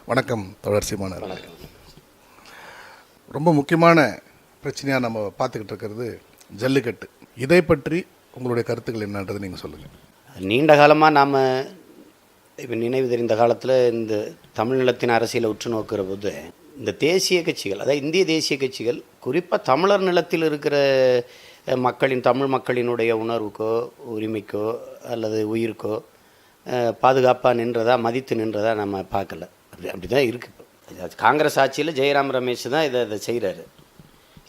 வணக்கம் தோழர் சீமான். ரொம்ப முக்கியமான பிரச்சனையாக நம்ம பார்த்துக்கிட்டு இருக்கிறது ஜல்லிக்கட்டு. இதை பற்றி உங்களுடைய கருத்துக்கள் என்னன்றது நீங்கள் சொல்லுங்கள். நீண்ட காலமாக நாம் இப்போ நினைவு தெரிந்த காலத்தில் இந்த தமிழ்நிலத்தின் அரசியலை உற்று நோக்கிற போது இந்த தேசிய கட்சிகள், அதாவது இந்திய தேசிய கட்சிகள், குறிப்பாக தமிழர் நிலத்தில் இருக்கிற தமிழ் மக்களினுடைய உணர்வுக்கோ உரிமைக்கோ அல்லது உயிருக்கோ பாதுகாப்பாக நின்றதா, மதித்து நின்றதா நம்ம பார்க்கல. அப்படி தான் இருக்குது. காங்கிரஸ் ஆட்சியில் ஜெயராம் ரமேஷ் தான் இதை செய்கிறாரு.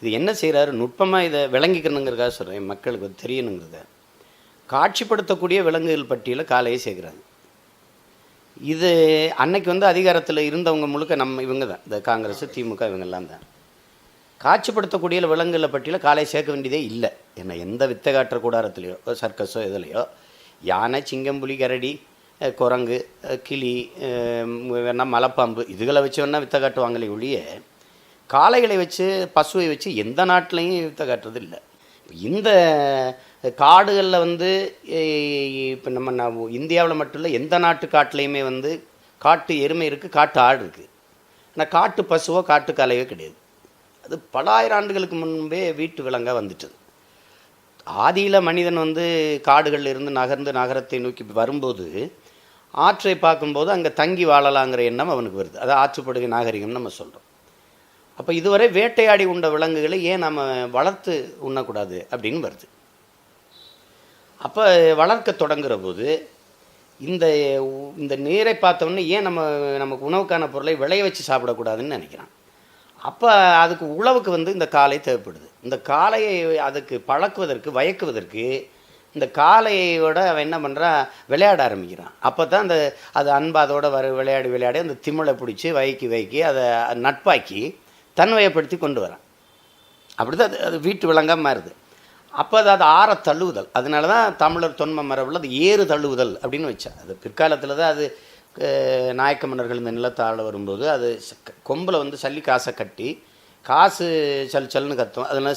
இது என்ன செய்கிறாரு, நுட்பமாக இதை விளங்கிக்கணுங்கிறதுக்காக சொல்கிறேன், மக்களுக்கு தெரியணுங்கிறத. காட்சிப்படுத்தக்கூடிய விலங்குகள் பட்டியலில் காலையே சேர்க்குறாங்க. இது அன்னைக்கு அதிகாரத்தில் இருந்தவங்க முழுக்க இவங்க தான், இந்த காங்கிரஸ் திமுக இவங்கெல்லாம் தான். காட்சிப்படுத்தக்கூடிய விலங்குகளை பட்டியலில் காலையை சேர்க்க வேண்டியதே இல்லை. ஏன்னா எந்த வித்தை காட்டுற கூடாரத்துலையோ சர்க்கஸோ இதுலையோ யானை, சிங்கம், புலி, கரடி, குரங்கு, கிளி, வேணா மலைப்பாம்பு இதுகளை வச்சு வேணால் வித்தை காட்டுவாங்களே ஒழிய காளைகளை வச்சு பசுவை வச்சு எந்த நாட்டிலையும் வித்தை காட்டுறது இல்லை. இந்த காடுகளில் இப்போ நம்ம இந்தியாவில் மட்டும் இல்லை, எந்த நாட்டு காட்டுலையுமே காட்டு எருமை இருக்குது, காட்டு ஆடு இருக்குது. ஆனால் காட்டு பசுவோ காட்டு காளையோ கிடையாது. அது பல ஆயிரம் ஆண்டுகளுக்கு முன்பே வீட்டு விலங்காக வந்துட்டது. ஆதியில் மனிதன் காடுகளில் இருந்து நகர்ந்து நகரத்தை நோக்கி வரும்போது ஆற்றை பார்க்கும்போது அங்கே தங்கி வாழலாங்கிற எண்ணம் அவனுக்கு வருது. அது ஆற்றுப்படுகை நாகரிகம்னு நம்ம சொல்கிறோம். அப்போ இதுவரை வேட்டையாடி உண்ட விலங்குகளை ஏன் நம்ம வளர்த்து உண்ணக்கூடாது அப்படின்னு வருது. அப்போ வளர்க்க தொடங்குற போது இந்த நீரை பார்த்தோன்னே ஏன் நமக்கு உணவுக்கான பொருளை விளைய வச்சு சாப்பிடக்கூடாதுன்னு நினைக்கிறான். அப்போ அதுக்கு உழவுக்கு இந்த காளை தேவைப்படுது. இந்த காளையை அதுக்கு பழக்குவதற்கு, வயக்குவதற்கு இந்த காளையோட அவன் என்ன பண்ணுறான், விளையாட ஆரம்பிக்கிறான். அப்போ தான் அது அன்பாதோடு விளையாடி அந்த திமிழை பிடிச்சி வைக்கி அதை நட்பாக்கி தன்வயப்படுத்தி கொண்டு வரான். அப்படி தான் அது வீட்டு விலங்காக மாறுது. அப்போ அது ஆற தள்ளுவுதல். அதனால தான் தமிழர் தொன்ம மரபில் அது ஏறு தள்ளுவுதல் அப்படின்னு வச்சா. அது பிற்காலத்தில் தான் அது நாயக்க மன்னர்கள் இந்த நிலத்தாழ வரும்போது அது கொம்பில் சல்லி காசை கட்டி, காசு சல்லுன்னு கத்தும், அதனால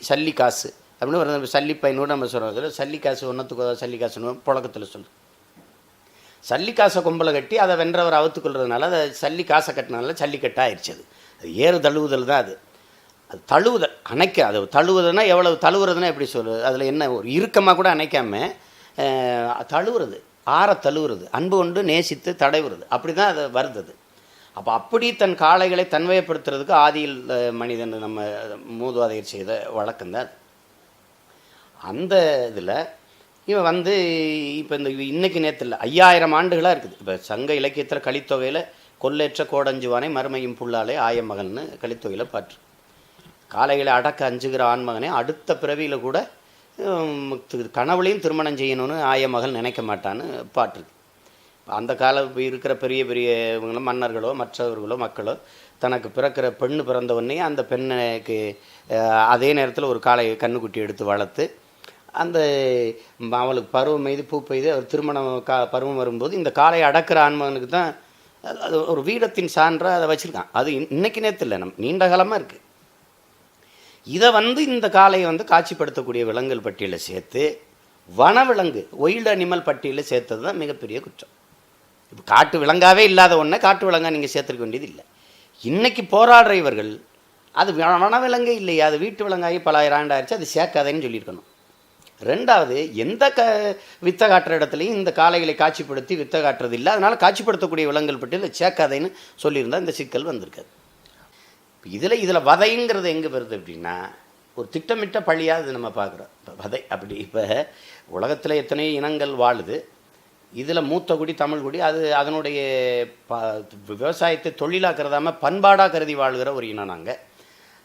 சல்லி காசு அப்படின்னு ஒரு சல்லி பையனோடு நம்ம சொல்கிறோம். சல்லி காசு ஒன்றத்துக்கு சல்லி காசுன்னு புழக்கத்தில் சொல்லுவோம். சல்லி காசை கொம்பில் கட்டி அதை வென்றவர் அவுத்துக்கொள்றதுனால அதை சல்லி காசை கட்டினால ஜல்லிக்கட்டாக ஆயிடுச்சு. அது ஏறு தழுவுதல் தான். அது தழுவுதல், அணைக்க. அது தழுவுதுன்னா எவ்வளவு தழுவுறதுன்னா எப்படி சொல்லுது, அதில் என்ன ஒரு இறுக்கமாக கூட அணைக்காமல் தழுவுறது, ஆற தழுவுறது, அன்பு கொண்டு நேசித்து தடைவுறது, அப்படி தான் அது வருது. அப்போ அப்படி தன் காளைகளை தன்வயப்படுத்துறதுக்கு ஆதியில் மனிதன் நம்ம மூதாதையர் செய்த வழக்கம்தான். அந்த இதில் இவன் இப்போ இன்னைக்கு நேரத்தில் இல்லை, 5000 ஆண்டுகளாக இருக்குது. இப்போ சங்க இலக்கியத்தில் கலித்தொகையில் கொல்லேற்ற கோடஞ்சுவானை மறுமையும் புல்லாலே ஆயமகன்னு கலித்தொகையில் பாட்டு. காளைகளை அடக்க அஞ்சுகிற ஆண்மகனே அடுத்த பிறவியில் கூட கனவுலையும் திருமணம் செய்யணும்னு ஆயமகள் நினைக்க மாட்டான்னு பாட்டுருக்கு. அந்த காலம் இருக்கிற பெரிய இவங்களும் மன்னர்களோ மற்றவர்களோ மக்களோ தனக்கு பிறக்கிற பெண்ணு பிறந்தவொடனே அந்த பெண்ணுக்கு அதே நேரத்தில் ஒரு காளை கண்ணுக்குட்டி எடுத்து வளர்த்து அந்த அவளுக்கு பருவம் மீது பூ பெய்து அவர் திருமணம் பருவம் வரும்போது இந்த காளையை அடக்கிற ஆண்மகனுக்கு தான் அது ஒரு வீரத்தின் சான்றாக அதை வச்சுருக்கான். அது இன்னைக்கு நேரத்தில் இல்லை, நம்ம நீண்ட காலமாக இருக்குது. இதை இந்த காளையை காட்சிப்படுத்தக்கூடிய விலங்குகள் பட்டியலில் சேர்த்து வனவிலங்கு ஒயில்டு அனிமல் பட்டியலில் சேர்த்தது தான் மிகப்பெரிய குற்றம். இப்போ காட்டு விலங்காகவே இல்லாத ஒன்றை காட்டு விலங்காக நீங்கள் சேர்த்துருக்க வேண்டியது இல்லை. இன்றைக்கி போராடுற இவர்கள் அது வனவிலங்கே இல்லையா, அது வீட்டு விலங்காகி பல ஆயிரம் ஆண்டு ஆயிடுச்சு, அது சேர்க்காதேன்னு சொல்லியிருக்கணும். ரெண்டாவது, எந்த வித்தை காட்டுற இடத்துலையும் இந்த காளைகளை காட்சிப்படுத்தி வித்தை காட்டுறது இல்லை, அதனால் காட்சிப்படுத்தக்கூடிய விலங்குகள் பட்டியலில் சேர்க்காதேன்னு சொல்லியிருந்தால் இந்த சிக்கல் வந்திருக்காது. இதில் வதைங்கிறது எங்கே வருது அப்படின்னா, ஒரு திட்டமிட்ட பழியாக இது நம்ம பார்க்குறோம். வதை அப்படி இப்போ உலகத்தில் எத்தனையோ இனங்கள் வாழுது. இதில் மூத்த குடி தமிழ் குடி, அது அதனுடைய விவசாயத்தை தொழிலாக்கிறதாம பண்பாடாக கருதி வாழ்கிற ஒரு இனம் நாங்கள்.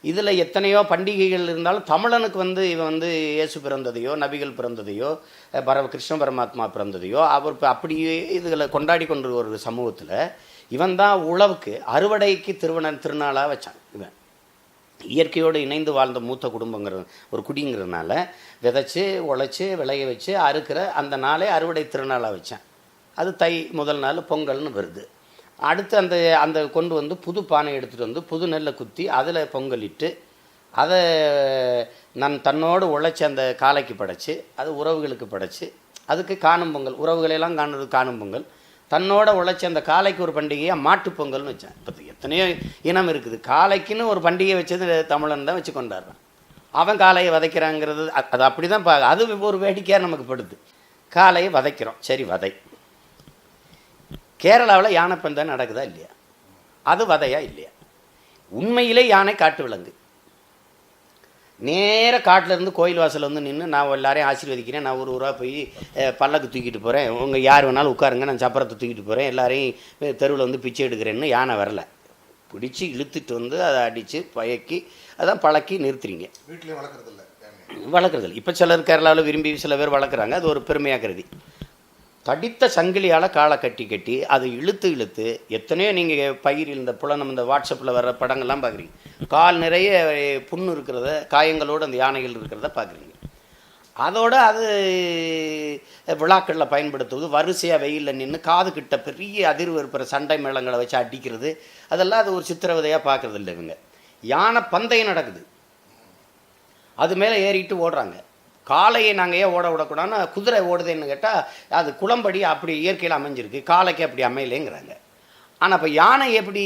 இதில் எத்தனையோ பண்டிகைகள் இருந்தாலும் தமிழனுக்கு இவன் இயேசு பிறந்ததையோ நபிகள் பிறந்ததையோ கிருஷ்ண பரமாத்மா பிறந்ததையோ அவர் அப்படியே இதுகளை கொண்டாடி கொண்டு ஒரு சமூகத்தில் இவன் தான் உழவுக்கு அறுவடைக்கு திருநாளாக வச்சான். இவன் இயற்கையோடு இணைந்து வாழ்ந்த மூத்த குடும்பங்கிறது ஒரு குடிங்கிறதுனால விதைச்சி உழைச்சி விளைய வச்சு அறுக்கிற அந்த நாளே அறுவடை திருநாளாக வச்சான். அது தை முதல் நாள் பொங்கல்னு வருது. அடுத்து அந்த கொண்டு புது பானை எடுத்துகிட்டு புது நெல்லை குத்தி அதில் பொங்கலிட்டு அதை தன்னோடு உழைச்சி அந்த காளைக்கு படைச்சி அது உறவுகளுக்கு படைச்சி அதுக்கு காணும் பொங்கல், உறவுகளையெல்லாம் காணுறது காணும் பொங்கல், தன்னோட உழைச்சி அந்த காளைக்கு ஒரு பண்டிகையாக மாட்டுப்பொங்கல்னு வச்சேன். இப்போ எத்தனையோ இனம் இருக்குது, காளைக்குன்னு ஒரு பண்டிகை வச்சது தமிழன் தான் வச்சு கொண்டாடுறான். அவன் காளையை வதைக்கிறாங்கிறது அது அப்படி தான் அது ஒரு வேடிக்கையாக நமக்கு படுது. காளையை வதைக்கிறோம், சரி வதை. கேரளாவில் யானைப்பந்தை நடக்குதா இல்லையா? அது வதையா இல்லையா? உண்மையிலே யானை காட்டு விலங்கு. நேர காட்டில் இருந்து கோயில் வாசல் வந்து நின்று நான் எல்லாரையும் ஆசீர்வதிக்கிறேன், நான் ஒரு ஊராக போய் பல்லக்கு தூக்கிட்டு போகிறேன், உங்கள் யார் வேணாலும் உட்காருங்க, நான் சப்பரத்தை தூக்கிட்டு போகிறேன், எல்லாரையும் தெருவில் வந்து பிச்சை எடுக்கிறேன்னு யானை வரல. பிடிச்சி இழுத்துட்டு வந்து அதை அடித்து பயக்கி அதான் பழக்கி நிறுத்துறீங்க. வீட்லேயும் வளர்க்குறதில்ல. இப்போ சிலர் கேரளாவில் விரும்பி சில பேர் வளர்க்குறாங்க, அது ஒரு பெருமையாக கருதி. தடித்த சங்கிலியால் காலை கட்டி அதை இழுத்து எத்தனையோ நீங்கள் பயிரில் இந்த புலனம் இந்த வாட்ஸ்அப்பில் வர்ற படங்கள்லாம் பார்க்குறீங்க. கால் நிறைய புண்ணு இருக்கிறத, காயங்களோடு அந்த யானைகள் இருக்கிறத பார்க்குறீங்க. அதோடு அது விழாக்களில் பயன்படுத்துவது, வரிசையாக வெயிலில் நின்று காது கிட்ட பெரிய அதிர்வு இருக்கிற சண்டை மேளங்களை வச்சு அடிக்கிறது, அதெல்லாம் அது ஒரு சித்திரவதையாக பார்க்குறது இல்லை. இவங்க யானை பந்தயம் நடக்குது, அது மேலே ஏறிட்டு ஓடுறாங்க. காளையை நாங்கள் ஏன் ஓட விடக்கூடாதுன்னா குதிரை ஓடுதுன்னு கேட்டால் அது குளம்படி அப்படி இயற்கையில் அமைஞ்சிருக்கு, காளைக்கு அப்படி அமையலைங்கிறாங்க. ஆனால் இப்போ யானை எப்படி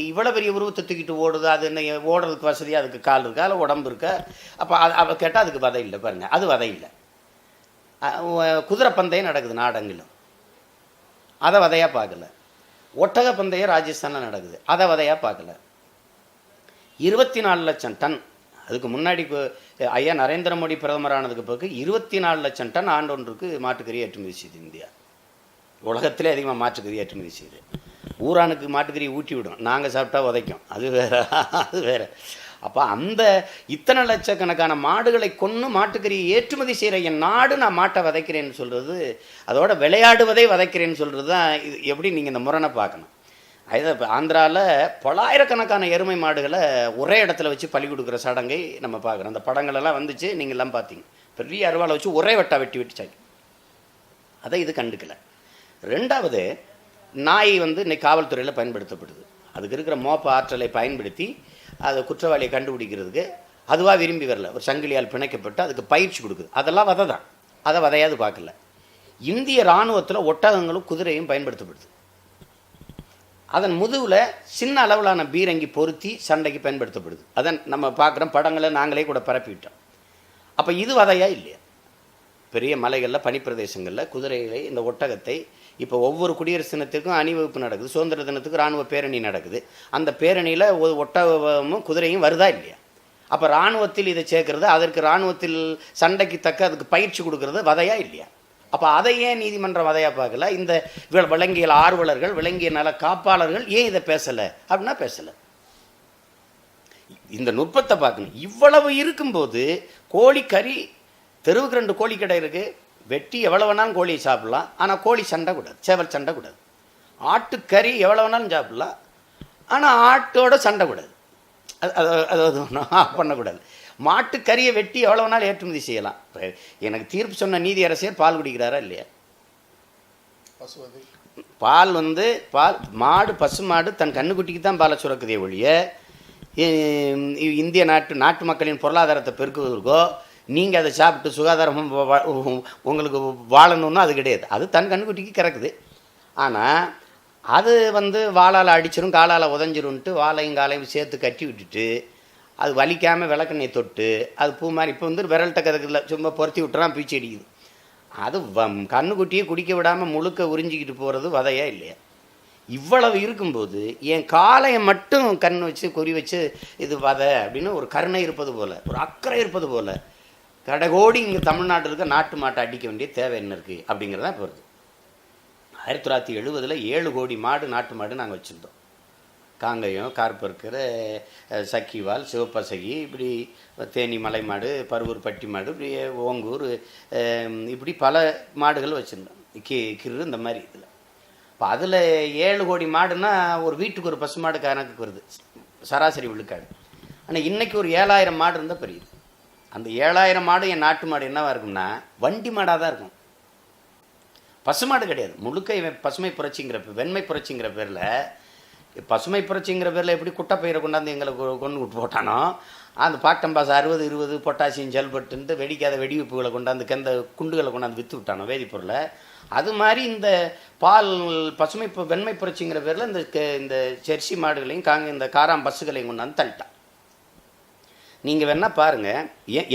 இவ்வளோ பெரிய உருவத்தை தூக்கிட்டு ஓடுது? அது என்ன ஓடுறதுக்கு வசதியாக அதுக்கு கால் இருக்கா, இல்லை உடம்பு இருக்கா? அப்போ அவ கேட்டால் அதுக்கு வதை இல்லை. பாருங்கள், அது வதை இல்லை. குதிரை பந்தயம் நடக்குது நாடெங்கிலும், அதை வதையாக பார்க்கல. ஒட்டக பந்தயம் ராஜஸ்தானில் நடக்குது, அதை வதையாக பார்க்கல. 24 லட்சம் டன், அதுக்கு முன்னாடி ஐயா நரேந்திர மோடி பிரதமரானதுக்கு பிறகு 24 லட்சம் டன் ஆண்டொன்றுக்கு மாட்டுக்கறி ஏற்றுமதி செய்யுது இந்தியா. உலகத்திலே அதிகமாக மாட்டுக்கறி ஏற்றுமதி செய்யுது. ஊரானுக்கு மாட்டுக்கறி ஊட்டி விடும், நாங்கள் சாப்பிட்டா உதைக்கும், அது வேறு அது வேறு. அப்போ அந்த இத்தனை லட்சக்கணக்கான மாடுகளை கொன்று மாட்டுக்கறியை ஏற்றுமதி செய்கிற என் நாடு நான் மாட்டை வதைக்கிறேன்னு சொல்கிறது, அதோட விளையாடுவதை வதைக்கிறேன்னு சொல்கிறது தான். இது எப்படி நீங்கள் இந்த முரணை பார்க்கணும். அது இப்போ ஆந்திராவில் பலாயிரக்கணக்கான எருமை மாடுகளை ஒரே இடத்துல வச்சு பலி கொடுக்குற சடங்கை நம்ம பார்க்குறோம். அந்த படங்களெல்லாம் வந்துச்சு, நீங்கள்லாம் பார்த்தீங்க. பெரிய அருவாளை வச்சு ஒரே வெட்டி சாக்கி. அதை இது கண்டுக்கலை. ரெண்டாவது, நாய் இன்னைக்கு காவல்துறையில் பயன்படுத்தப்படுது. அதுக்கு இருக்கிற மோப்ப ஆற்றலை பயன்படுத்தி அதை குற்றவாளியை கண்டுபிடிக்கிறதுக்கு அதுவாக விரும்பி வரல, ஒரு சங்கிலியால் பிணைக்கப்பட்டு அதுக்கு பயிற்சி கொடுக்குது. அதெல்லாம் வதை தான், அதை வதையாது பார்க்கல. இந்திய இராணுவத்தில் ஒட்டகங்களும் குதிரையும் பயன்படுத்தப்படுது. அதன் முதுகில் சின்ன அளவிலான பீரங்கி பொருத்தி சண்டைக்கு பயன்படுத்தப்படுது. அதான் நம்ம பார்க்குறோம், படங்களை நாங்களே கூட பரப்பிவிட்டோம். அப்போ இது வதையா இல்லையா? பெரிய மலைகளில் பனிப்பிரதேசங்களில் குதிரைகளை, இந்த ஒட்டகத்தை இப்போ ஒவ்வொரு குடியரசு தினத்துக்கும் அணிவகுப்பு நடக்குது, சுதந்திர தினத்துக்கு இராணுவ பேரணி நடக்குது. அந்த பேரணியில் ஒட்டகமும் குதிரையும் வருதா இல்லையா? அப்போ இராணுவத்தில் இதை சேர்க்கறது, அதற்கு இராணுவத்தில் சண்டைக்கு தக்க அதுக்கு பயிற்சி கொடுக்கறது வதையா இல்லையா? அப்போ அதை ஏன் நீதிமன்றம் வதையாக பார்க்கல? இந்த விலங்கியல் ஆர்வலர்கள், விலங்கிய நல காப்பாளர்கள் ஏன் இதை பேசலை அப்படின்னா பேசலை. இந்த நுட்பத்தை பார்க்கணும். இவ்வளவு இருக்கும்போது கோழிக்கறி, தெருவுக்கு 2 கோழி கடை இருக்குது, வெட்டி எவ்வளோ வேணாலும் கோழியை சாப்பிட்லாம், ஆனால் கோழி சண்டை கூடாது, சேவல் சண்டை கூடாது. ஆட்டுக்கறி எவ்வளோ வேணாலும் சாப்பிட்லாம், ஆனால் ஆட்டோட சண்டை கூடாது, அது ஒன்றும் பண்ணக்கூடாது. மாட்டுக்கறியை வெட்டி எவ்வளோ நாள் ஏற்றுமதி செய்யலாம். எனக்கு தீர்ப்பு சொன்ன நீதி அரசர் பால் குடிக்கிறாரா இல்லையா? பால் பால் மாடு, பசு மாடு தன் கண்ணுக்குட்டிக்கு தான் பாலை சுரக்குதே ஒழிய இந்திய நாட்டு மக்களின் பொருளாதாரத்தை பெருக்குவதற்கோ நீங்கள் அதை சாப்பிட்டு சுகாதாரமாக உங்களுக்கு வாழணும்னா அது கிடையாது. அது தன் கண்ணுக்குட்டிக்கு கறக்குது. ஆனால் அது வாளால் அடிச்சிடும், காலால் உதஞ்சிரும்ன்ட்டு வாழையும் காலையும் சேர்த்து கட்டி விட்டுட்டு அது வலிக்காமல் விளக்கெண்ணெய் தொட்டு அது பூ மாதிரி இப்போ விரல்கிட்ட கதக்குல சும்மா பொருத்தி விட்டுறான், பீச்சி அடிக்குது. அது கண்ணுக்குட்டியை குடிக்க விடாமல் முழுக்க உறிஞ்சிக்கிட்டு போகிறது வதையா இல்லையா? இவ்வளவு இருக்கும்போது என் காளையை மட்டும் கண் வச்சு குறி வச்சு இது வதை அப்படின்னு ஒரு கருணை இருப்பது போல், ஒரு அக்கறை இருப்பது போல், கடைகோடி இங்கே தமிழ்நாட்டில் இருக்க நாட்டு மாட்டை அடிக்க வேண்டிய தேவை என்ன இருக்குது அப்படிங்கிறதான் இப்போ வருது. 1970 7 கோடி மாடு, நாட்டு மாடு நாங்கள் வச்சுருந்தோம். காங்கயம், கார்பர்க்கர், சக்கிவால், சிவப்பசகி, இப்படி தேனி மலை மாடு, பருவூர் பட்டி மாடு, இப்படி ஓங்கூர், இப்படி பல மாடுகள் வச்சுருந்தோம். கிரு இந்த மாதிரி இதில். இப்போ அதில் 7 கோடி மாடுன்னா ஒரு வீட்டுக்கு ஒரு பசு மாடு கணக்குக்கு வருது, சராசரி விழுக்காடு. ஆனால் இன்றைக்கி ஒரு 7000 மாடு இருந்தால் பெரியது. அந்த 7000 மாடு என் நாட்டு மாடு என்னவாக இருக்கும்னா வண்டி மாடாக தான் இருக்கும், பசுமாடு கிடையாது. முழுக்க பசுமை புரட்சிங்கிற வெண்மை புரட்சிங்கிற பேரில் பசுமை புரட்சிங்கிற பேரில் எப்படி குட்டைப்பயிரை கொண்டாந்து எங்களை கொண்டு விட்டு போட்டானோ, அந்த பாக்டம்பாஸ் 60 20 பொட்டாசியம் ஜல்பட்டுன்ட்டு வெடிக்காத வெடிவிப்புகளை கொண்டாந்து குண்டுகளை கொண்டாந்து விற்று விட்டானோ வேதிப்பொருளை, அது மாதிரி இந்த பசுமை வெண்மை புரட்சிங்கிற பேரில் இந்த ஜெர்சி மாடுகளையும் இந்த காராம் பஸ்ஸுகளையும் கொண்டாந்து தள்ளிட்டான். நீங்கள் வேணால் பாருங்கள்,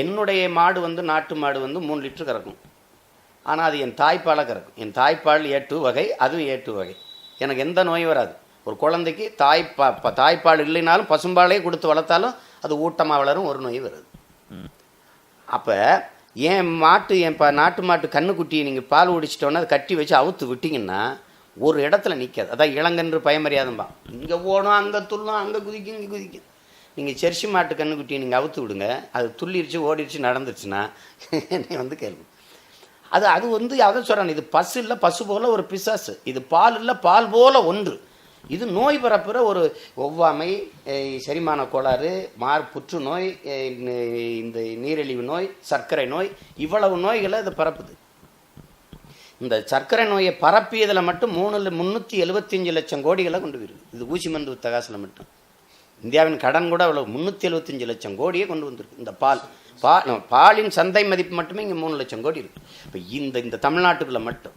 என்னுடைய மாடு வந்து நாட்டு மாடு வந்து 3 லிட்டர் கறக்கும். ஆனால் அது என் தாய்ப்பாலை கறக்கும். என் தாய்ப்பால் A2 வகை, அதுவும் A2 வகை. எனக்கு எந்த நோயும் வராது. ஒரு குழந்தைக்கு தாய்ப்பால் இல்லைனாலும் பசும்பாலே கொடுத்து வளர்த்தாலும் அது ஊட்டமாக வளரும், ஒரு நோய் வருது. அப்போ என் நாட்டு மாட்டு கண்ணுக்குட்டியை நீங்கள் பால் குடிச்சிட்டோன்னா அதை கட்டி வச்சு அவுத்து விட்டிங்கன்னா ஒரு இடத்துல நிற்காது. அதான் இளங்கன்று பயமறியாதம்பா, இங்கே ஓடும், அங்கே துள்ளும், அங்கே குதிக்கும், இங்கே குதிக்கும். நீங்கள் ஜெர்சி மாட்டு கண்ணுக்குட்டியை நீங்கள் அவுத்து விடுங்க, அது துள்ளிருச்சு ஓடிடுச்சு நடந்துருச்சுன்னா என்னை வந்து கேள்வி. அது வந்து அதை சொல்கிறான், இது பசு இல்லை பசு போல் ஒரு பிசாசு, இது பால் இல்லை பால் போல் ஒன்று. இது நோய் பரப்புகிற ஒரு ஒவ்வாமை, செரிமான கோளாறு, புற்றுநோய், இந்த நீரிழிவு நோய், சர்க்கரை நோய், இவ்வளவு நோய்களை இது பரப்புது. இந்த சர்க்கரை நோயை பரப்பியதில் மட்டும் 375 லட்சம் கோடிகளை கொண்டு வருது. இது ஊசி மருந்து வித்தகாசில் மட்டும். இந்தியாவின் கடன் கூட அவ்வளோ 375 லட்சம் கோடியே கொண்டு வந்திருக்கு. இந்த பாலின் சந்தை மதிப்பு மட்டுமே இங்கே 3 லட்சம் கோடி இருக்குது. இப்போ இந்த தமிழ்நாட்டுக்குள்ளே மட்டும்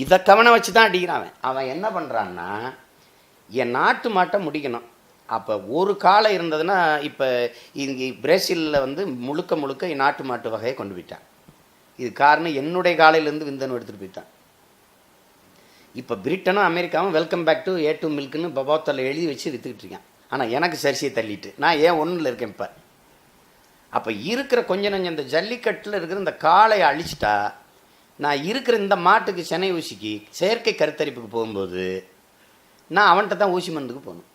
இதை கவனம் வச்சு தான் அடிக்கிறான். அவன் என்ன பண்ணுறான்னா, என் நாட்டு மாட்டை முடிக்கணும். அப்போ ஒரு காலம் இருந்ததுன்னா, இப்போ இங்கே பிரேசிலில் வந்து முழுக்க என் நாட்டு மாட்டு வகையை கொண்டு போயிட்டான். இது காரணம் என்னுடைய காலையிலேருந்து விந்தணு எடுத்துகிட்டு போயிட்டான். இப்போ பிரிட்டனும் அமெரிக்காவும் வெல்கம் பேக் டு A2 மில்க்குன்னு பபாத்தில் எழுதி வச்சு விற்றுக்கிட்டு இருக்கேன். ஆனால் எனக்கு சரிசியை தள்ளிட்டு நான் ஏன் ஒன்றில் இருக்கேன். இப்போ அப்போ இருக்கிற கொஞ்சம் இந்த ஜல்லிக்கட்டில் இருக்கிற இந்த காளையை அழிச்சிட்டா, நான் இருக்கிற இந்த மாட்டுக்கு சென்னை ஊசிக்கு செயற்கை கருத்தரிப்புக்கு போகும்போது நான் அவன்கிட்ட தான் ஊசி மருந்துக்கு போகணும்.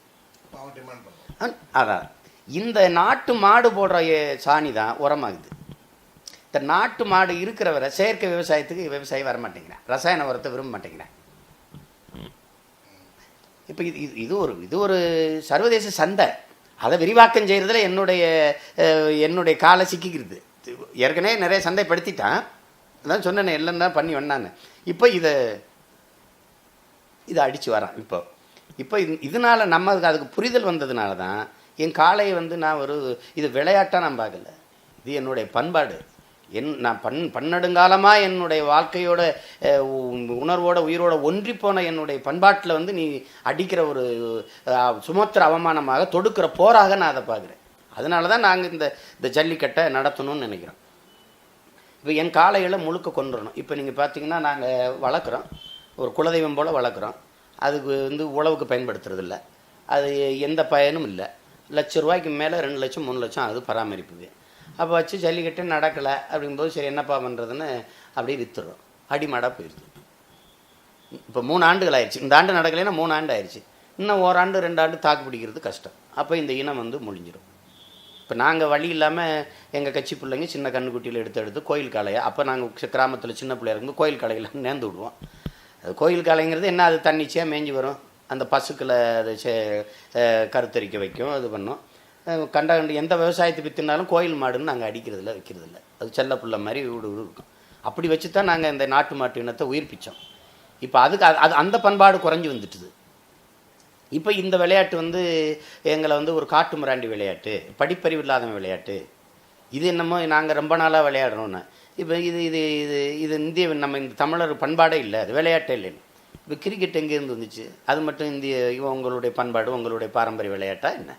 அதான் இந்த நாட்டு மாடு போடுற சாணி தான் உரமாகுது. இந்த நாட்டு மாடு இருக்கிற வரை செயற்கை விவசாயத்துக்கு விவசாயி வர மாட்டேங்கிறேன், ரசாயன உரத்தை விரும்ப மாட்டேங்கிறேன். இப்போ இது ஒரு சர்வதேச சந்தை. அதை விரிவாக்கம் செய்கிறதுல என்னுடைய காலை சிக்கிக்கிறது. ஏற்கனவே நிறைய சந்தைப்படுத்திட்டான், அதான் சொன்னேன் எல்லாம் தான் பண்ணி வந்தான்னு. இப்போ இதை அடித்து வரான். இப்போ இதனால் அதுக்கு புரிதல் வந்ததுனால தான் என் காளையை வந்து நான் இது விளையாட்டாக நான் பார்க்கல, இது என்னுடைய பண்பாடு. நான் பன்னெடுங்காலமாக என்னுடைய வாழ்க்கையோட உணர்வோட உயிரோட ஒன்றி போன என்னுடைய பண்பாட்டில் வந்து நீ அடிக்கிற ஒரு சுமத்திர அவமானமாக தொடுக்கிற போராக நான் அதை பார்க்குறேன். அதனால தான் நாங்கள் இந்த ஜல்லிக்கட்டை நடத்தணும்னு நினைக்கிறோம். இப்போ என் காளைகளை முழுக்க கொண்டுறணும். இப்போ நீங்கள் பார்த்தீங்கன்னா நாங்கள் வளர்க்குறோம், ஒரு குலதெய்வம் போல் வளர்க்குறோம். அதுக்கு வந்து உழவுக்கு பயன்படுத்துறதில்ல, அது எந்த பயனும் இல்லை. ₹1,00,000 மேலே 2 லட்சம் 3 லட்சம் அது பராமரிப்புக்கு. அப்போ வச்சு ஜல்லிக்கட்டு நடக்கலை அப்படிங்கும்போது சரி என்னப்பா பண்ணுறதுன்னு அப்படியே விற்றுறோம். அடிமாடாக போயிடுது. இப்போ 3 ஆண்டுகள் ஆயிடுச்சு. இந்த ஆண்டு நடக்கலைன்னா 3 ஆண்டு ஆயிடுச்சு. இன்னும் 1 ஆண்டு 2 ஆண்டு தாக்கு பிடிக்கிறது கஷ்டம். அப்போ இந்த இனம் வந்து முடிஞ்சிடும். இப்போ நாங்கள் வழி இல்லாமல் எங்கள் கட்சி பிள்ளைங்க சின்ன கண்ணுக்குட்டியில் எடுத்து கோயில் காளையை, அப்போ நாங்கள் கிராமத்தில் சின்ன பிள்ளையா இருக்கும்போது கோயில் காளையில் நேர்ந்து விடுவோம். அது கோயில் காளைங்கிறது என்ன, அது தண்ணிச்சியாக மேய்ஞ்சி வரும், அந்த பசுக்களை அது கருத்தரிக்க வைக்கும், அது பண்ணும். கண்ட எந்த விவசாயத்தை விற்றுனாலும் கோயில் மாடுன்னு நாங்கள் அடிக்கிறதில்ல வைக்கிறதில்ல, அது செல்ல பிள்ளை மாதிரி வீடு இருக்கும். அப்படி வச்சு தான் நாங்கள் இந்த நாட்டு மாட்டு இனத்தை உயிர்ப்பித்தோம். இப்போ அது அந்த பண்பாடு குறைஞ்சி வந்துட்டுது. இப்போ இந்த விளையாட்டு வந்து எங்களை வந்து ஒரு காட்டு மிராண்டி விளையாட்டு, படிப்பறிவு இல்லாத விளையாட்டு, இது என்னமோ நாங்கள் ரொம்ப நாளாக விளையாடுறோன்னு. இப்போ இது இந்திய நம்ம இந்த தமிழர் பண்பாடே இல்லை, அது விளையாட்டே இல்லைன்னு. இப்போ கிரிக்கெட் எங்கேருந்து வந்துச்சு? அது மட்டும் உங்களுடைய பண்பாடு உங்களுடைய பாரம்பரிய விளையாட்டா என்ன?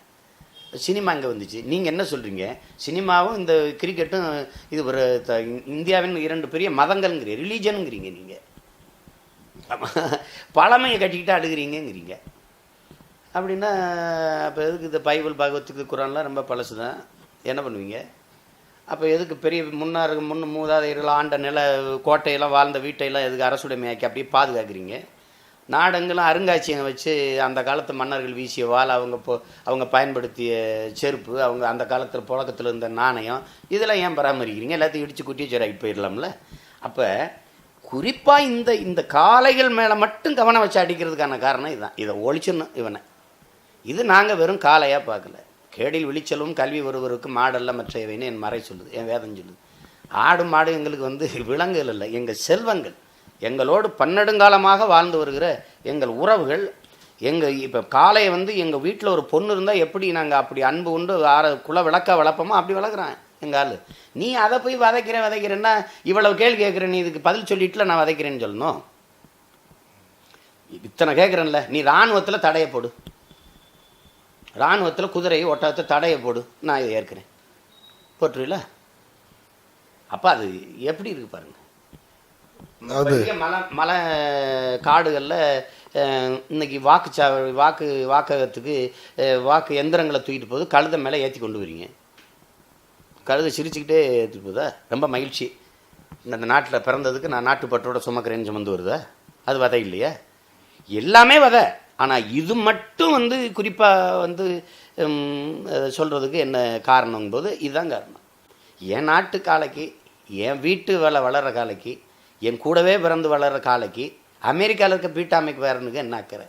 சினிமா இங்கே வந்துச்சு. நீங்கள் என்ன சொல்கிறீங்க? சினிமாவும் இந்த கிரிக்கெட்டும் இது ஒரு இந்தியாவின் 2 பெரிய மதங்கள்ங்கிறீங்க, ரிலீஜனுங்கிறீங்க. நீங்கள் பழமையை கட்டிக்கிட்டு அடுகிறீங்கிறீங்க. அப்படின்னா அப்போ எதுக்கு இந்த பைபிள் பகவத்துக்கு குரான்லாம் ரொம்ப பழசு தான், என்ன பண்ணுவீங்க? அப்போ எதுக்கு பெரிய மூதாதையர்கள் ஆண்ட நில கோட்டையெல்லாம் வாழ்ந்த வீட்டையெல்லாம் எதுக்கு அரசுடைமையாக்கி அப்படியே பாதுகாக்கிறீங்க? நாடெங்கெல்லாம் அருங்காட்சியகம் வச்சு அந்த காலத்து மன்னர்கள் வீசிய வாள், அவங்க பயன்படுத்திய செருப்பு, அவங்க அந்த காலத்தில் புழக்கத்தில் இருந்த நாணயம், இதெல்லாம் ஏன் பராமரிக்கிறீங்க? எல்லாத்தையும் இடித்து குட்டி சராக்கி போயிடலாம்ல. அப்போ குறிப்பாக இந்த காளைகள் மேலே மட்டும் கவனம் வச்சு அடிக்கிறதுக்கான காரணம் இதுதான். இதை ஒழிச்சிடணும் இவனை. இது நாங்கள் வெறும் காளையாக பார்க்கல. கேடில் விழிச்சலும் கல்வி ஒருவருக்கு மாடல்ல மற்றையவைன்னு என் மறை சொல்லுது, என் வேதம் சொல்லுது. ஆடு மாடு எங்களுக்கு வந்து விலங்குகள் இல்லை, எங்கள் செல்வங்கள், எங்களோடு பன்னெடுங்காலமாக வாழ்ந்து வருகிற எங்கள் உறவுகள். இப்போ காளையை வந்து எங்கள் வீட்டில் ஒரு பொண்ணு இருந்தால் எப்படி நாங்கள் அப்படி அன்பு உண்டு குல விளக்கா வளர்ப்போமோ அப்படி வளர்க்குறான் எங்கள் ஆள். நீ அதை போய் வதைக்கிறேன்னா இவ்வளவு கேள்வி கேட்குறேன், நீ இதுக்கு பதில் சொல்லிட்டுல நான் வதைக்கிறேன்னு சொல்லணும். இத்தனை கேட்குறேன்ல, நீ இராணுவத்தில் தடையை போடு, இராணுவத்தில் குதிரை ஒட்டகத்தை தடையை போடு, நான் இதை ஏற்கிறேன், போட்டுருல. அப்போ அது எப்படி இருக்கு பாருங்க. மலை காடுகளில் இன்னைக்கு வாக்ககத்துக்கு வாக்கு எந்திரங்களை தூக்கிட்டு போகுது, கழுதை மேலே ஏற்றி கொண்டு வரீங்க. கழுதை சிரிச்சுக்கிட்டே ஏற்றிட்டு போதா? ரொம்ப மகிழ்ச்சி, இந்த நாட்டில் பிறந்ததுக்கு நான் நாட்டுப்பற்றோட சுமக்கிறேன்னு சுமந்து வருதா? அது வதை இல்லையா? எல்லாமே வதை. ஆனால் இது மட்டும் வந்து குறிப்பாக வந்து சொல்கிறதுக்கு என்ன காரணம் போது இதுதான் காரணம். என் நாட்டு காளைக்கு, என் வீட்டு வளர்கிற காளைக்கு, என் கூடவே பிறந்து வளர்கிற காளைக்கு அமெரிக்காவில் இருக்க பீட்டாமைக்கு வேறனுக்கு என்ன அக்கறை?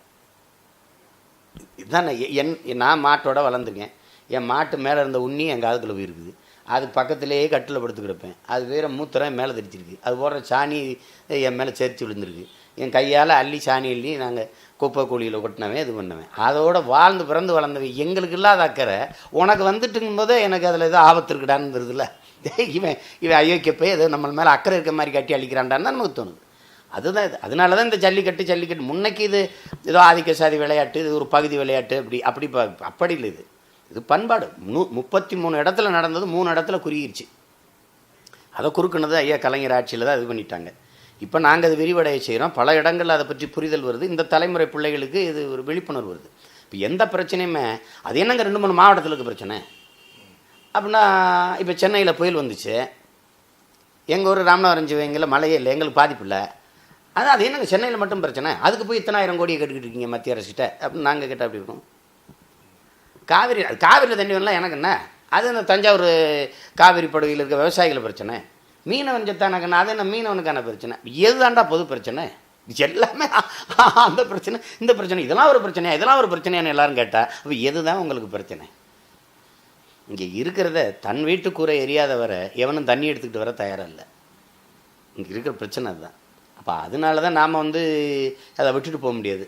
இதுதான் நான் மாட்டோட வளர்ந்துருக்கேன். என் மாட்டு மேலே இருந்த உண்ணி என் காதுக்குள்ள போயிருக்குது. அது பக்கத்துலேயே கட்டில் படுத்து கிடப்பேன். அது வேறு மூத்திரம் மேலே தெரிச்சிருக்கு. அது போடுற சாணி என் மேலே சேர்த்து விழுந்துருக்கு. என் கையால் அள்ளி சாணி அள்ளி நாங்கள் குப்பை கூலியில் கொட்டினவன் இது பண்ணவேன். அதோட வாழ்ந்து பிறந்து வளர்ந்தவன். எங்களுக்கு இல்லாத அக்கறை உனக்கு வந்துட்டுங்கும் போது எனக்கு அதில் ஏதோ ஆபத்து இருக்குடான்னு தெரியுதுல்ல. இவன் அயோக்கியப்போ ஏதோ நம்ம மேலே அக்கறை இருக்க மாதிரி கட்டி அழிக்கிறான்டான்னு நமக்கு தோணுது. அதுதான் இது. அதனால தான் இந்த ஜல்லிக்கட்டு முன்னைக்கு இது ஏதோ ஆதிக்க சாதி விளையாட்டு, இது ஒரு பகுதி விளையாட்டு, அப்படி இல்லை. இது பண்பாடு. 33 இடத்துல நடந்தது 3 இடத்துல குறுகிருச்சு. அதை குறுக்குனது ஐயா கலைஞர் ஆட்சியில் தான் இது பண்ணிட்டாங்க. இப்போ நாங்கள் அது விரிவடைய செய்கிறோம். பல இடங்களில் அதை பற்றி புரிதல் வருது. இந்த தலைமுறை பிள்ளைகளுக்கு இது ஒரு விழிப்புணர்வு வருது. இப்போ எந்த பிரச்சனையுமே அது என்னங்க 2-3 மாவட்டத்தில் இருக்க பிரச்சனை அப்படின்னா, இப்போ சென்னையில் புயல் வந்துச்சு, எங்கள் ஊர் ராமநாதபுரம் சிவகங்கையில் மழையே இல்லை, எங்களுக்கு பாதிப்பு இல்லை. அது என்னங்க சென்னையில் மட்டும் பிரச்சனை, அதுக்கு போய் இத்தனை ஆயிரம் கோடியை கட்டுக்கிட்டு இருக்கீங்க மத்திய அரசிட்ட அப்படின்னு நாங்கள் கேட்டால் அப்படி இருக்கும். காவிரியில் தண்ணி வரலாம் எனக்கு என்ன, அது இந்த தஞ்சாவூர் காவிரி படுகையில் இருக்க விவசாயிகள் பிரச்சனை. மீனவன் செத்தானக்கண்ணா, அது என்ன மீனவனுக்கான பிரச்சனை? எதுதாண்டா பொது பிரச்சனை? எல்லாமே அந்த பிரச்சனை இந்த பிரச்சனை, இதெல்லாம் ஒரு பிரச்சனையா, இதெல்லாம் ஒரு பிரச்சனையான்னு எல்லாரும் கேட்டால் அப்போ எதுதான் உங்களுக்கு பிரச்சனை? இங்கே இருக்கிறத தன் வீட்டு கூரை எரியாத வர எவனும் தண்ணி எடுத்துக்கிட்டு வர தயாராக இல்லை. இங்கே இருக்கிற பிரச்சனை அதுதான். அப்போ அதனால தான் நாம் வந்து அதை விட்டுட்டு போக முடியாது.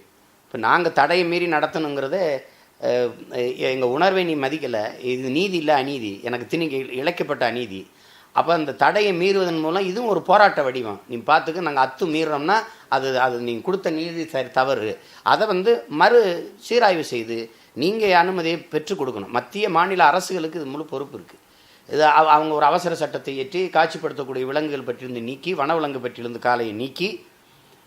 இப்போ நாங்கள் தடையை மீறி நடத்தணுங்கிறத எங்கள் உணர்வை நீ மதிக்கலை, இது நீதி இல்லை அநீதி, எனக்கு திணிக்க இழைக்கப்பட்ட அநீதி. அப்போ அந்த தடையை மீறுவதன் மூலம் இதுவும் ஒரு போராட்ட வடிவம். நீ பார்த்துக்க, நாங்கள் மீறுறோம்னா அது நீங்கள் கொடுத்த நீதி தவறு. அதை வந்து மறு சீராய்வு செய்து நீங்கள் அனுமதியை பெற்றுக் கொடுக்கணும். மத்திய மாநில அரசுகளுக்கு இது முழு பொறுப்பு இருக்குது. இது அவங்க ஒரு அவசர சட்டத்தை ஏற்றி காட்சிப்படுத்தக்கூடிய விலங்குகள் பற்றியிருந்து நீக்கி, வனவிலங்கு பற்றியிருந்து காளையை நீக்கி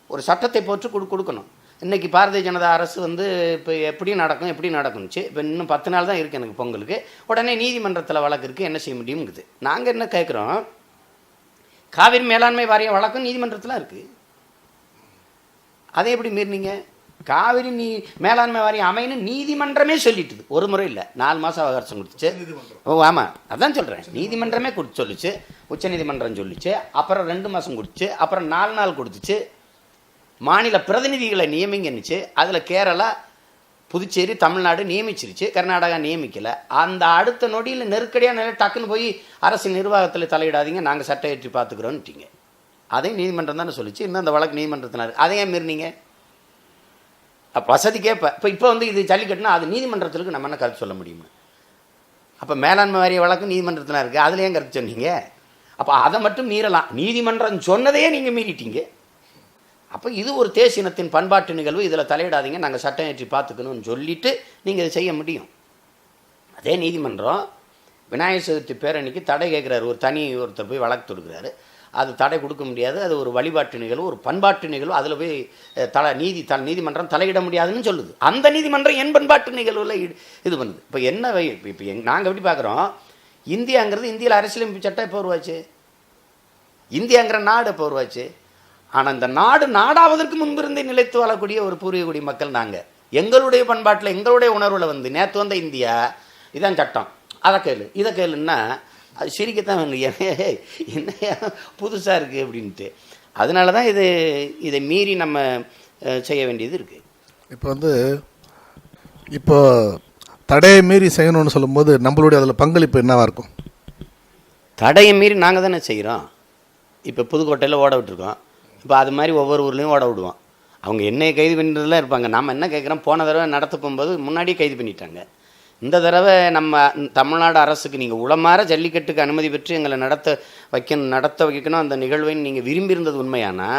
ஒரு சட்டத்தை போட்டு கொடுக்கணும். இன்றைக்கி பாரதிய ஜனதா அரசு வந்து இப்போ எப்படி நடக்கும்ச்சு. இப்போ இன்னும் 10 நாள் தான் இருக்குது எனக்கு பொங்கலுக்கு. உடனே நீதிமன்றத்தில் வழக்கு இருக்குது, என்ன செய்ய முடியுங்குது. நாங்கள் என்ன கேட்குறோம், காவிரி மேலாண்மை வாரிய வழக்கம் நீதிமன்றத்தில் இருக்குது, அதை எப்படி மீறினீங்க? காவிரி மேலாண்மை வாரியம் அமைன்னு நீதிமன்றமே சொல்லிட்டுது. ஒரு முறை இல்லை, 4 மாதம் அவகாசம் கொடுத்துச்சு. ஆமாம், அதான் சொல்கிறேன், நீதிமன்றமே சொல்லிச்சு, உச்சநீதிமன்றம் சொல்லிச்சு. அப்புறம் 2 மாதம் கொடுத்துச்சு, அப்புறம் 4 நாள் கொடுத்துச்சு. மாநில பிரதிநிதிகளை நியமிங்கன்னுச்சு. அதில் கேரளா, புதுச்சேரி, தமிழ்நாடு நியமிச்சிருச்சு, கர்நாடகா நியமிக்கலை. அந்த அடுத்த நொடியில் நெருக்கடியாக நிலை டக்குன்னு போய் அரசு நிர்வாகத்தில் தலையிடாதீங்க, நாங்கள் சட்டம் ஏற்றி பார்த்துக்குறோன்னுட்டீங்க. அதையும் நீதிமன்றம் தானே சொல்லிச்சு. இன்னும் அந்த வழக்கு நீதிமன்றத்தினார். அதையே மீறினீங்க. அப்போ வசதிக்கே இப்போ வந்து இது ஜல்லிக்கட்டுனா அது நீதிமன்றத்திற்கு நம்ம என்ன கருத்து சொல்ல முடியுமா? அப்போ மேலாண்மை வாரிய வழக்கு நீதிமன்றத்தில் இருக்குது, அதில் ஏன் கருத்து சொன்னீங்க? அப்போ அதை மட்டும் மீறலாம், நீதிமன்றம் சொன்னதையே நீங்கள் மீறிட்டீங்க. அப்போ இது ஒரு தேசியனத்தின் பண்பாட்டு நிகழ்வு, இதில் தலையிடாதீங்க, நாங்கள் சட்டம் ஏற்றி பார்த்துக்கணும்னு சொல்லிவிட்டு நீங்கள் இதை செய்ய முடியும். அதே நீதிமன்றம் விநாயகர் சதுர்த்தி பேரணிக்கு தடை கேட்குறாரு, ஒருத்தர் போய் வழக்கு தொடுக்கிறாரு. அது தடை கொடுக்க முடியாது, அது ஒரு வழிபாட்டு நிகழ்வு, ஒரு பண்பாட்டு நிகழ்வு, அதில் போய் நீதிமன்றம் தலையிட முடியாதுன்னு சொல்லுது. அந்த நீதிமன்றம் என் பண்பாட்டு நிகழ்வில் இது பண்ணுது. இப்போ என்ன இப்போ நாங்கள் எப்படி பார்க்குறோம், இந்தியாங்கிறது, இந்தியாவில் அரசியலமைப்பு சட்டம் எப்போ உருவாச்சு? இந்தியாங்கிற நாடு எப்போ உருவாச்சு? ஆனால் இந்த நாடு நாடாவதற்கு முன்பிருந்தே நிலைத்து வாழக்கூடிய ஒரு பூர்வீகுடி மக்கள் நாங்கள். எங்களுடைய பண்பாட்டில், எங்களுடைய உணர்வில் வந்து நேற்று வந்த இந்தியா இதான் சட்டம், அதை கேளு இதை கேளுன்னா அது சிரிக்கத்தான் என்ன புதுசாக இருக்குது அப்படின்ட்டு. அதனால தான் இதை மீறி நம்ம செய்ய வேண்டியது இருக்குது. இப்போ தடையை மீறி செய்யணும்னு சொல்லும்போது நம்மளுடைய அதில் பங்களிப்பு என்னவாக இருக்கும்? தடையை மீறி நாங்கள் தானே செய்கிறோம். இப்போ புதுக்கோட்டையில் ஓட விட்டுருக்கோம், இப்போ அது மாதிரி ஒவ்வொரு ஊர்லேயும் ஓட விடுவோம். அவங்க என்னையை கைது பண்ணிட்டுலாம் இருப்பாங்க. நம்ம என்ன கேட்குறோம், போன தடவை நடத்த போகும்போது முன்னாடியே கைது பண்ணிட்டாங்க. இந்த தடவை நம்ம தமிழ்நாடு அரசுக்கு நீங்கள் உளமாற ஜல்லிக்கட்டுக்கு அனுமதி பெற்று எங்களை நடத்த வைக்கணும் அந்த நிகழ்வைன்னு நீங்கள் விரும்பியிருந்தது உண்மையானா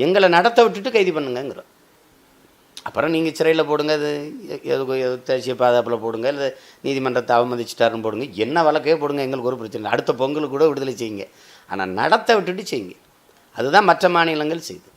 எங்களை நடத்த விட்டுட்டு கைது பண்ணுங்கிறோம். அப்புறம் நீங்கள் சிறையில் போடுங்க, அது தேசிய பாதுகாப்பில் போடுங்க, இல்லை நீதிமன்றத்தை அவமதிச்சிட்டாருன்னு போடுங்க, என்ன வழக்கே போடுங்க, எங்களுக்கு ஒரு பிரச்சனை இல்லை. அடுத்த பொங்கலுக்கு கூட விடுதலை செய்யுங்க. ஆனால் நடத்த விட்டுட்டு செய்யுங்க. அதுதான் மற்ற மாநிலங்கள் செய்யுது.